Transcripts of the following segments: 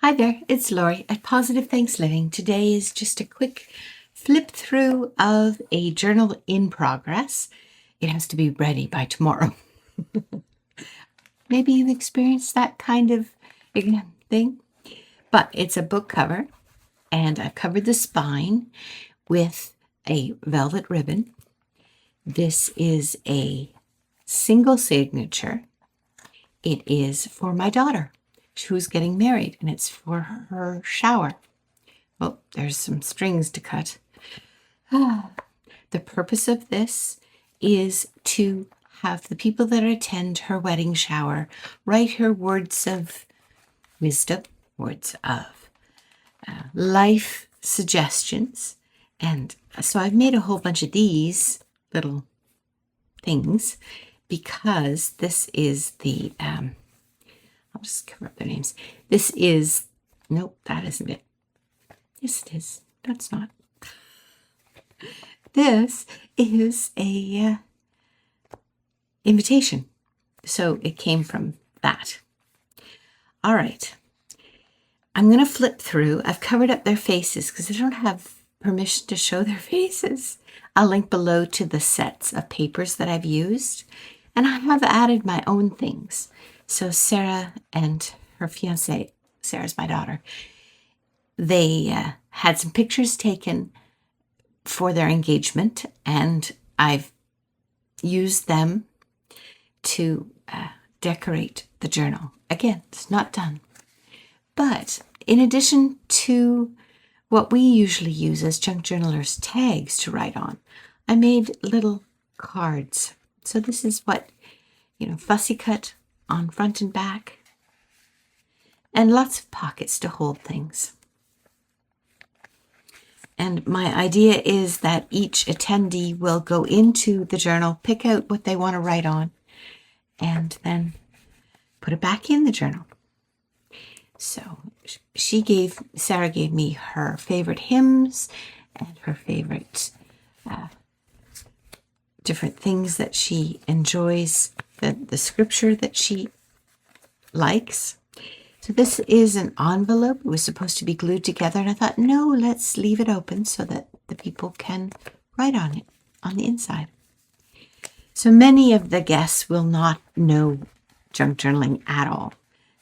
Hi there, it's Laurie at Positive Thanks Living. Today is just a quick flip through of a journal in progress. It has to be ready by tomorrow. Maybe you've experienced that kind of thing, but it's a book cover, and I've covered the spine with a velvet ribbon. This is a single signature. It is for my daughter, who's getting married, and it's for her shower. Oh, there's some strings to cut. The purpose of this is to have the people that attend her wedding shower write her words of wisdom, words of life suggestions. And so I've made a whole bunch of these little things because this is the, I'll just cover up their names. This is, nope, that isn't it. Yes, it is. That's not. This is a invitation. So it came from that. All right. I'm going to flip through. I've covered up their faces because I don't have permission to show their faces. I'll link below to the sets of papers that I've used. And I have added my own things. So Sarah and her fiancé, Sarah's my daughter, they had some pictures taken for their engagement, and I've used them to decorate the journal. Again, it's not done. But in addition to what we usually use as junk journalers tags to write on, I made little cards. So this is what, fussy cut on front and back, and lots of pockets to hold things. And my idea is that each attendee will go into the journal, pick out what they want to write on, and then put it back in the journal. So Sarah gave me her favorite hymns and her favorite different things that she enjoys, the scripture that she likes. So this is an envelope. It was supposed to be glued together, and I thought, no, let's leave it open so that the people can write on it on the inside. So many of the guests will not know junk journaling at all.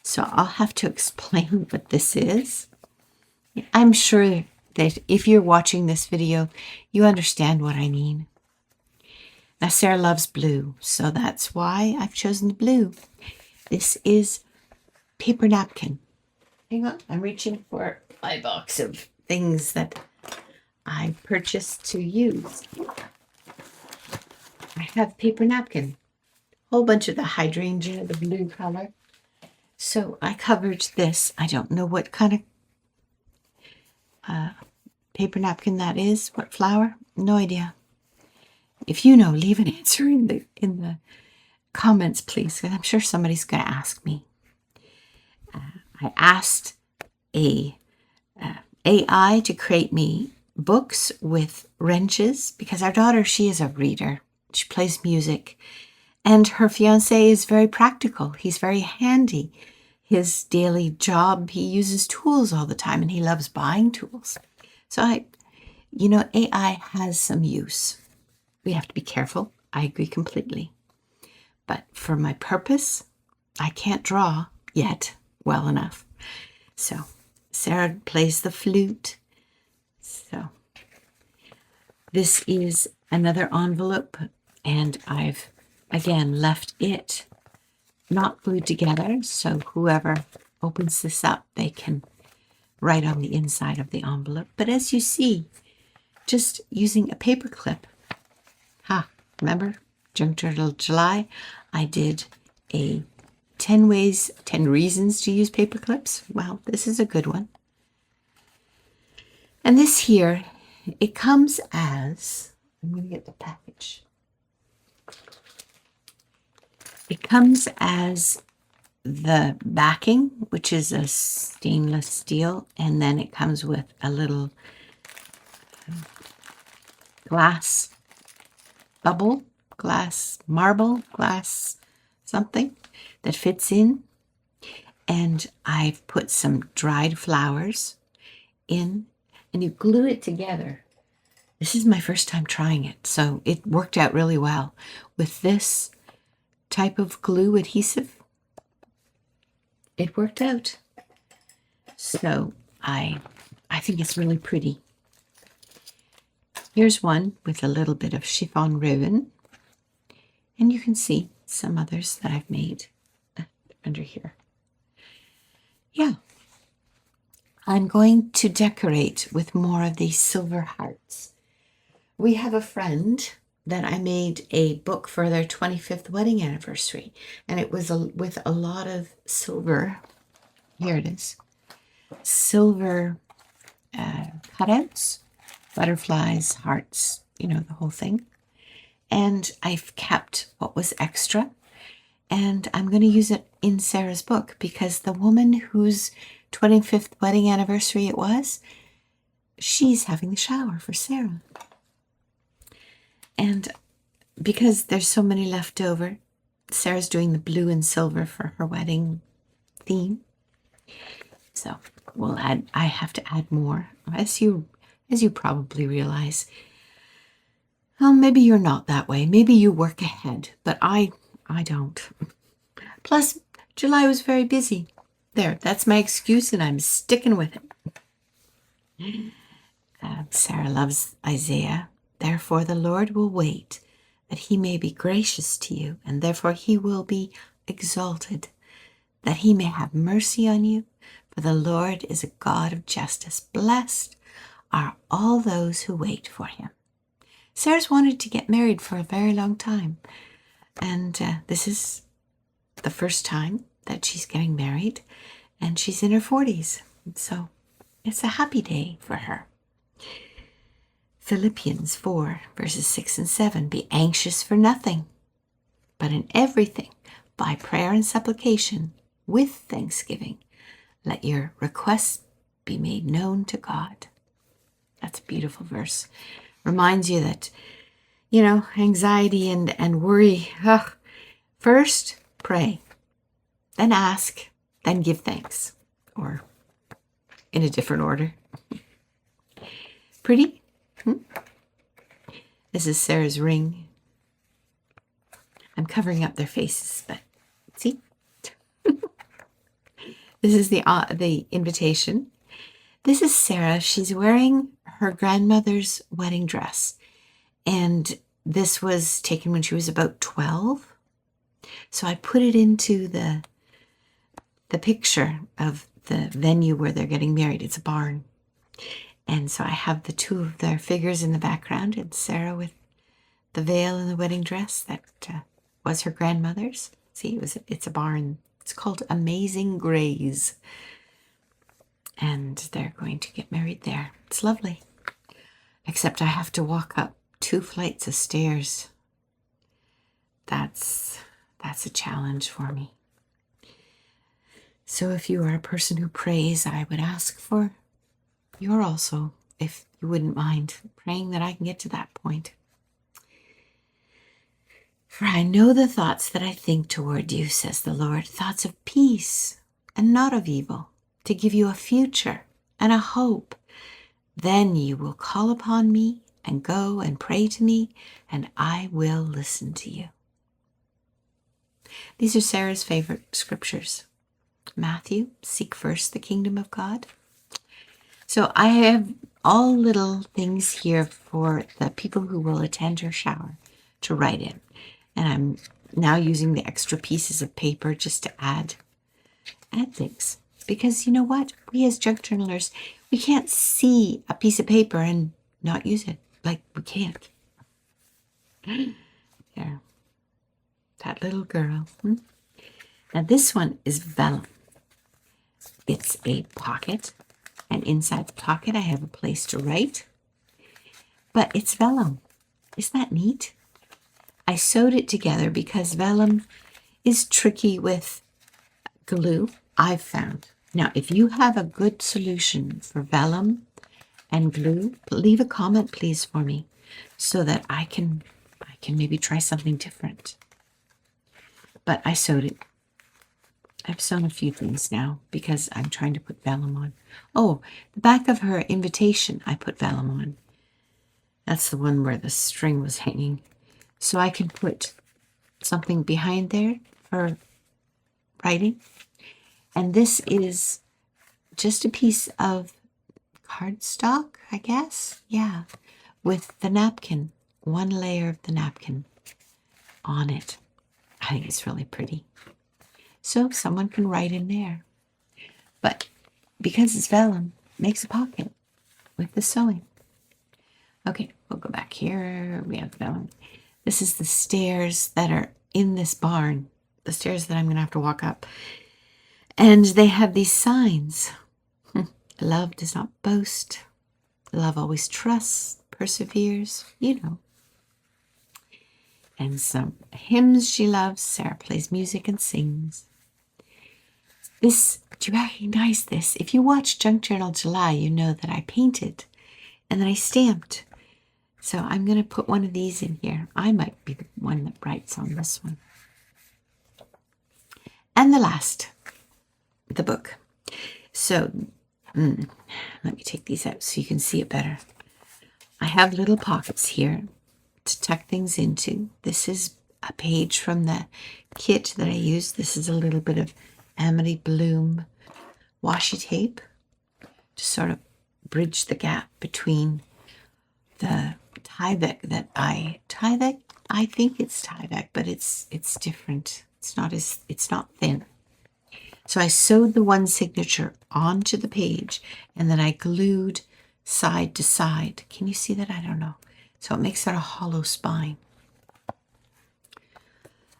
So I'll have to explain what this is. I'm sure that if you're watching this video, you understand what I mean. Now, Sarah loves blue, so that's why I've chosen the blue. This is paper napkin. Hang on, I'm reaching for my box of things that I purchased to use. I have paper napkin, a whole bunch of the hydrangea, the blue color. So I covered this. I don't know what kind of paper napkin that is. What flower? No idea. If you know, leave an answer in the comments, please, because I'm sure somebody's going to ask me. I asked a AI to create me books with wrenches because our daughter, she is a reader. She plays music, and her fiancé is very practical. He's very handy. His daily job, he uses tools all the time, and he loves buying tools. So AI has some use. We have to be careful. I agree completely. But for my purpose, I can't draw yet well enough. So Sarah plays the flute. So this is another envelope, and I've again left it not glued together, so whoever opens this up, they can write on the inside of the envelope. But as you see, just using a paper clip, remember Junk Journal July, I did a 10 reasons to use paper clips. Well, this is a good one. And this here, it comes as, I'm going to get the package. It comes as the backing, which is a stainless steel, and then it comes with a little glass bubble, glass marble, glass something that fits in. And I've put some dried flowers in, and you glue it together. This is my first time trying it, so it worked out really well. With this type of glue adhesive, it worked out. So I think it's really pretty. Here's one with a little bit of chiffon ribbon, and you can see some others that I've made under here. Yeah, I'm going to decorate with more of these silver hearts. We have a friend that I made a book for their 25th wedding anniversary, and it was with a lot of silver. Here it is. Silver cutouts, butterflies, hearts, you know, the whole thing. And I've kept what was extra, and I'm going to use it in Sarah's book because the woman whose 25th wedding anniversary it was, she's having the shower for Sarah. And because there's so many left over, Sarah's doing the blue and silver for her wedding theme. So I have to add more, as you probably realize. Well, maybe you're not that way. Maybe you work ahead, but I don't. Plus, July was very busy. There, that's my excuse, and I'm sticking with it. Sarah loves Isaiah. Therefore, the Lord will wait, that he may be gracious to you, and therefore he will be exalted, that he may have mercy on you. For the Lord is a God of justice. Blessed are all those who wait for him. Sarah's wanted to get married for a very long time, and this is the first time that she's getting married, and she's in her 40s, so it's a happy day for her. Philippians 4, verses 6 and 7, be anxious for nothing, but in everything, by prayer and supplication, with thanksgiving, let your requests be made known to God. That's a beautiful verse. Reminds you that, you know, anxiety and worry, first pray, then ask, then give thanks, or in a different order. Pretty? This is Sarah's ring. I'm covering up their faces, but see? This is the invitation. This is Sarah. She's wearing her grandmother's wedding dress, and this was taken when she was about 12. So I put it into the picture of the venue where they're getting married. It's a barn. And so I have the two of their figures in the background, and Sarah with the veil and the wedding dress that was her grandmother's. See, it's a barn. It's called Amazing Grays. And they're going to get married there. It's lovely. Except I have to walk up 2 flights of stairs. That's a challenge for me. So if you are a person who prays, I would ask for you're also, if you wouldn't mind, praying that I can get to that point. For I know the thoughts that I think toward you, says the Lord, thoughts of peace and not of evil, to give you a future and a hope. Then you will call upon me and go and pray to me, and I will listen to you. These are Sarah's favorite scriptures. Matthew, seek first the kingdom of God. So I have all little things here for the people who will attend her shower to write in. And I'm now using the extra pieces of paper just to add things. Because you know what? We as junk journalers, we can't see a piece of paper and not use it. Like, we can't. There. That little girl. Now this one is vellum. It's a pocket. And inside the pocket, I have a place to write. But it's vellum. Isn't that neat? I sewed it together because vellum is tricky with glue, I've found. Now, if you have a good solution for vellum and glue, leave a comment, please, for me, so that I can maybe try something different. But I sewed it. I've sewn a few things now because I'm trying to put vellum on. Oh, the back of her invitation, I put vellum on. That's the one where the string was hanging. So I can put something behind there for writing. And this is just a piece of cardstock, I guess. Yeah, with the napkin, one layer of the napkin on it. I think it's really pretty. So someone can write in there. But because it's vellum, it makes a pocket with the sewing. Okay, we'll go back here. We have vellum. This is the stairs that are in this barn, the stairs that I'm going to have to walk up. And they have these signs. Love does not boast. Love always trusts, perseveres, you know. And some hymns she loves. Sarah plays music and sings. This, do you recognize this? If you watch Junk Journal July, you know that I painted and then I stamped. So I'm going to put one of these in here. I might be the one that writes on this one. And the last, the book. So let me take these out so you can see it better. I have little pockets here to tuck things into. This is a page from the kit that I used. This is a little bit of Amity Bloom washi tape to sort of bridge the gap between the Tyvek that Tyvek, I think it's Tyvek, but it's different. It's not thin. So I sewed the one signature onto the page and then I glued side to side. Can you see that? I don't know. So it makes it a hollow spine.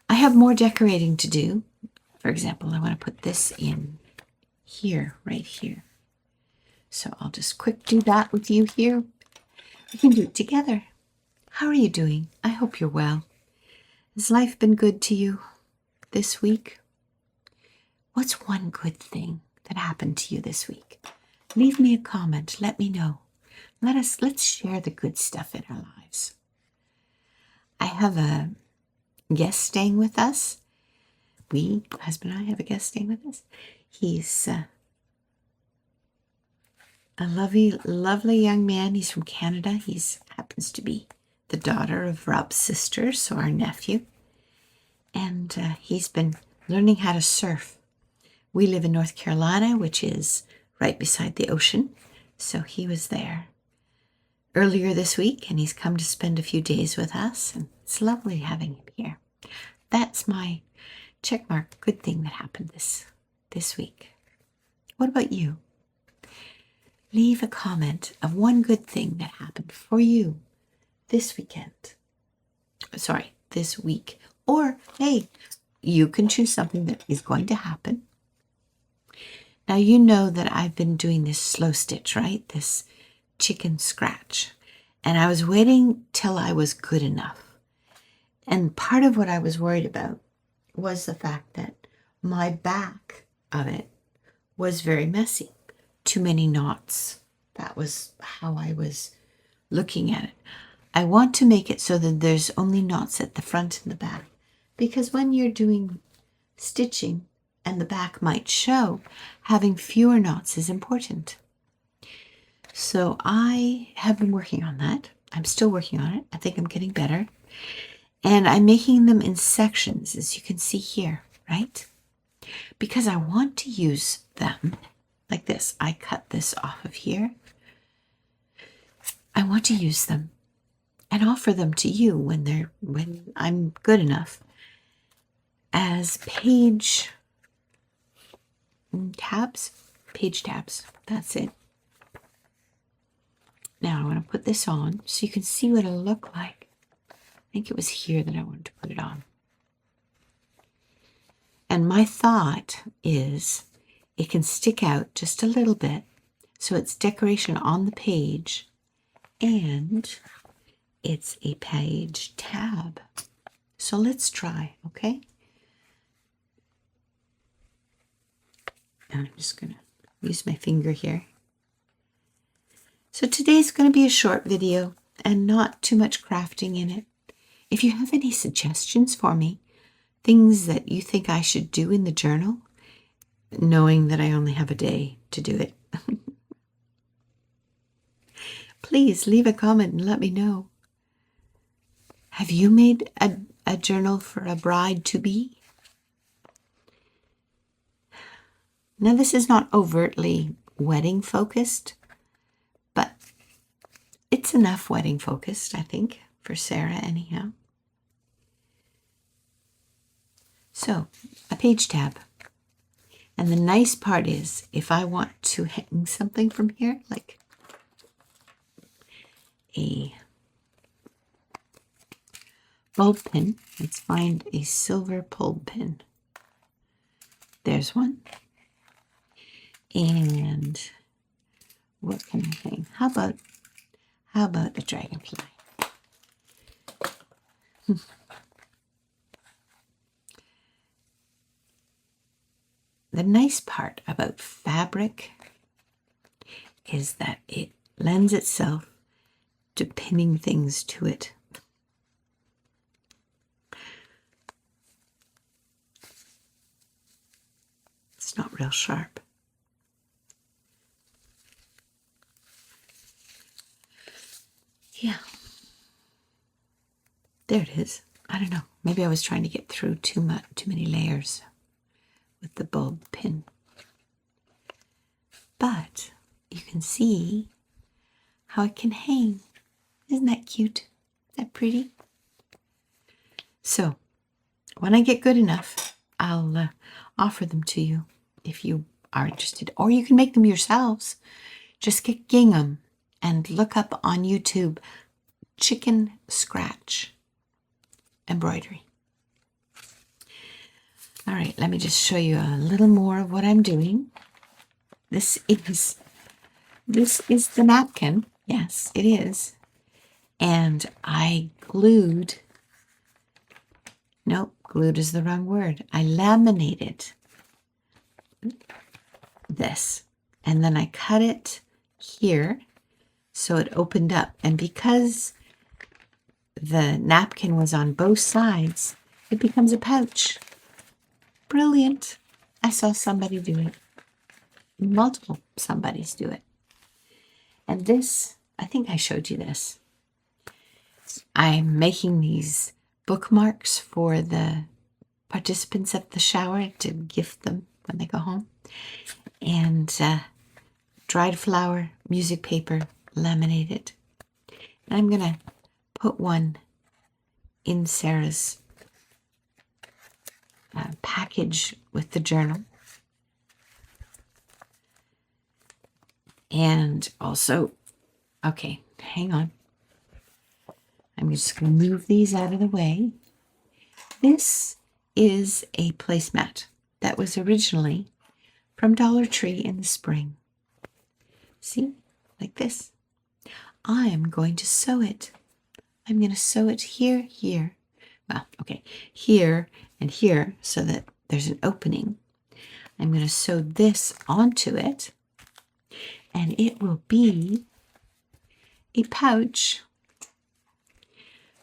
I have more decorating to do. For example, I want to put this in here, right here. So I'll just quick do that with you here. We can do it together. How are you doing? I hope you're well. Has life been good to you this week? What's one good thing that happened to you this week? Leave me a comment. Let me know. Let's share the good stuff in our lives. I have a guest staying with us. Husband and I have a guest staying with us. He's a lovely young man. He's from Canada. He happens to be the daughter of Rob's sister, so our nephew. And he's been learning how to surf. We live in North Carolina, which is right beside the ocean. So he was there earlier this week, and he's come to spend a few days with us. And it's lovely having him here. That's my checkmark good thing that happened this week. What about you? Leave a comment of one good thing that happened for you this weekend. Sorry, this week. Or, hey, you can choose something that is going to happen. Now, you know that I've been doing this slow stitch, right? This chicken scratch. And I was waiting till I was good enough. And part of what I was worried about was the fact that my back of it was very messy. Too many knots. That was how I was looking at it. I want to make it so that there's only knots at the front and the back. Because when you're doing stitching and the back might show, having fewer knots is important. So I have been working on that. I'm still working on it. I think I'm getting better. And I'm making them in sections, as you can see here, right? Because I want to use them like this. I cut this off of here. I want to use them and offer them to you when I'm good enough as page tabs. That's it. Now I want to put this on so you can see what it'll look like. I think it was here that I wanted to put it on. And my thought is it can stick out just a little bit so it's decoration on the page and it's a page tab. So let's try, okay? And I'm just going to use my finger here. So today's going to be a short video and not too much crafting in it. If you have any suggestions for me, things that you think I should do in the journal, knowing that I only have a day to do it. Please leave a comment and let me know. Have you made a journal for a bride-to-be? Now, this is not overtly wedding focused, but it's enough wedding focused, I think, for Sarah anyhow. So, a page tab. And the nice part is, if I want to hang something from here, like a bulb pin, let's find a silver bulb pin. There's one. And what can I hang? How about a dragonfly? The nice part about fabric is that it lends itself to pinning things to it. It's not real sharp. Yeah. There it is. I don't know. Maybe I was trying to get through too many layers with the bulb pin. But you can see how it can hang. Isn't that cute? Isn't that pretty? So, when I get good enough, I'll offer them to you if you are interested. Or you can make them yourselves. Just get gingham and look up on YouTube chicken scratch embroidery. All right, let me just show you a little more of what I'm doing. This is the napkin. Yes, it is. And I glued, nope, glued is the wrong word. I laminated this. And then I cut it here so it opened up. And because the napkin was on both sides, it becomes a pouch. Brilliant. I saw somebody do it. Multiple somebodies do it. And this, I think I showed you this. I'm making these bookmarks for the participants at the shower to gift them when they go home. And dried flower, music paper, laminated. And I'm going to put one in Sarah's package with the journal. And also, okay, hang on. I'm just going to move these out of the way. This is a placemat that was originally from Dollar Tree in the spring. See, like this. I am going to sew it. I'm going to sew it here. Well, okay, here and here so that there's an opening. I'm going to sew this onto it, and it will be a pouch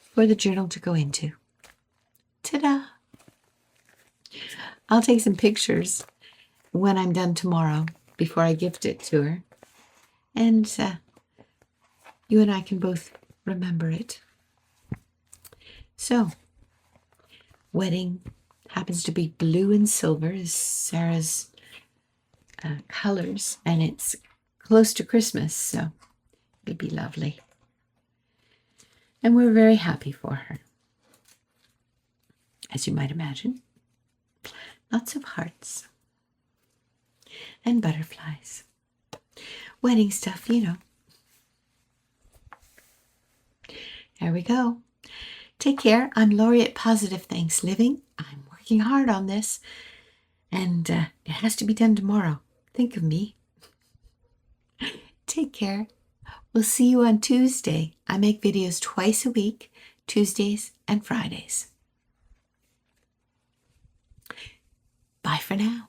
for the journal to go into. Ta-da! I'll take some pictures when I'm done tomorrow before I gift it to her. And you and I can both remember it. So, wedding happens to be blue and silver is Sarah's colors, and it's close to Christmas, so it'll be lovely. And we're very happy for her. As you might imagine, lots of hearts and butterflies. Wedding stuff, you know. There we go. Take care. I'm Lori at Positive Thanks Living. I'm working hard on this, and it has to be done tomorrow. Think of me. Take care. We'll see you on Tuesday. I make videos twice a week, Tuesdays and Fridays. Bye for now.